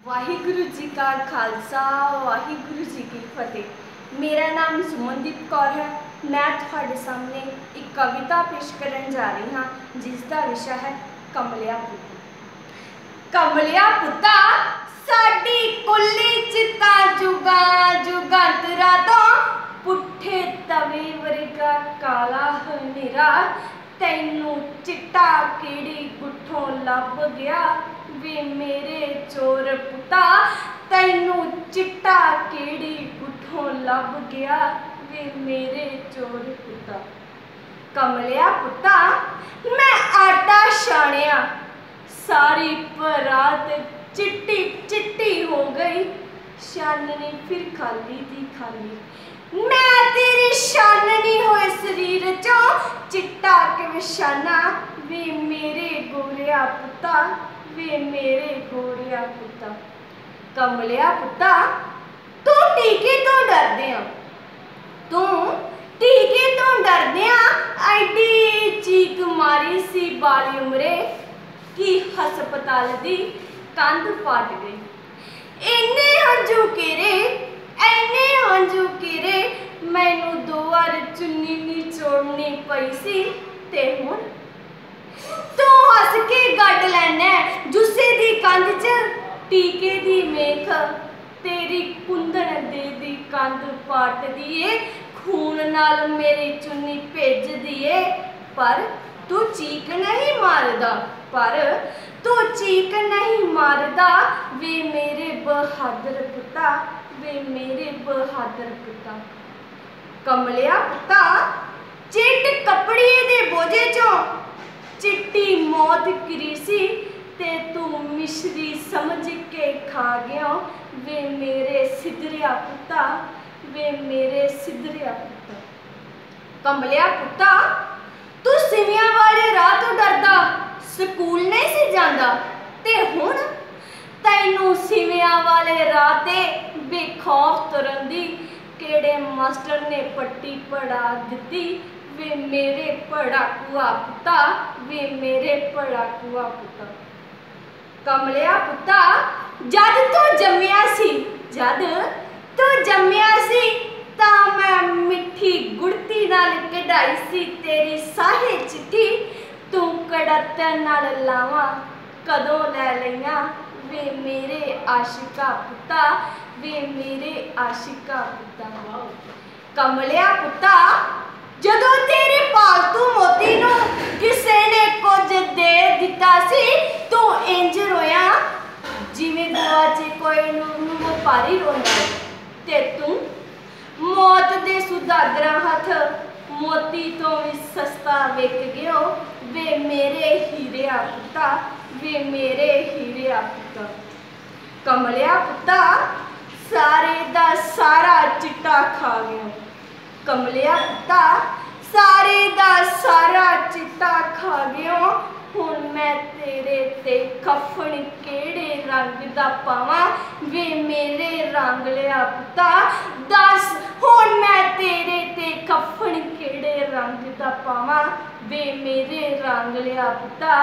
वाहिगुरु जी का खालसा वाहिगुरु जी की फतेह। मेरा नाम सुमनदीप कौर है। मैं तुहाडे सामने एक कविता पेश करन जा रही हाँ जिसका विषय है कमलिया पुत्ता। कमलिया पुत्ता साडी कुल्ली चिता जुगा जुगांतरा तो पुठे तवे वर्गा काला हनेरा तैनू चिट्टा किड़ी गुठों लभ गया वे मेरे चोर पुता तैनू चिट्टा किड़ी गुठों लभ गया वे मेरे चोर पुता। कमलिया पुता मैं आटा छाणिया सारी परात चिट्टी चिट्टी हो गई छाननी फिर खाली दी खाली। मैं तेरी छाननी होए शरीर चो चिट्टा किवें छाना वे मेरे गोरिया पुता वे मेरे गोरिया पुता। कमलिया पुता तू टीके तो डरदे आ तू टीके तो डरदे आ ऐडी चीक मारी सी बाली उमरे कि हस्पताल दी कंध पाट गई। इन्ने हंझू केरे मैनू 2 बार चुन्नी निचोड़नी पई सी ते हुण तू हस के गड्ड लैना जुस्से दी कंध च टीके दी मेख तेरी कुंदन दे दी कंध पाट दिए खून नाल मेरी चुन्नी भेज दिए। पर तू चीक नहीं मारदा वे मेरे बहादुर पुता वे मेरे बहादुर पुता। कमलिया पुता चिट कपड़िए दे बोझे चों चिट्टी मौत किरीसी ते तू मिश्री समझ के खा गया वे मेरे सिदरिया पुता वे मेरे सिदरिया पुता। कमलिया पुता तू सिवियां वाले राह तो डरदा स्कूल नहीं सी जांदा ते हुण तैनू सिवियां वाले राह ते बेखौफ तुरन दी केड़े मास्टर ने पट्टी पढ़ा दिती वे मेरे पढ़ाकुआ पुता वे मेरे पढ़ाकुआ पुता। कमलिया पुता जद तू जम्मिया सी तां मैं मिठी गुड़ती नाल कढ़ाई सी तेरी साहे चिट्ठी तू कड़त्ते नाल लावां कदों लै लईयां वे मेरे आशिका पुता वे मेरे आशिका पुता। कमलिया पुता जदों तेरे पालतू मोती नू किसे ने कुछ दे दिता सी तू इंज रोया जिवें गवाचे कोई नूं वपारी रोंदा ते तू मौत दे सुदागरा हथ मोती तो भी सस्ता विक गयो वे मेरे हीरिया पुता वे मेरे हीरिया पुता। कमलिया पुता सारे दा सारा चिट्टा खा गया। कमलिया पुता सारे दा सारा चिट्टा खा गया हुण मैं तेरे ते कफन केड़े रंग दा पावां वे मेरे रंगलिया पुता दस हुण मैं तेरे ते कफन केड़े रंग दा पावां वे मेरे रंगलिया पुता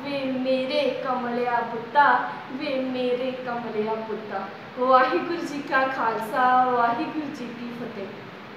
वे मेरे कमलिया पुता वे मेरे कमलिया पुता। वाहिगुरु जी का खालसा वाहिगुरु जी की फतेह।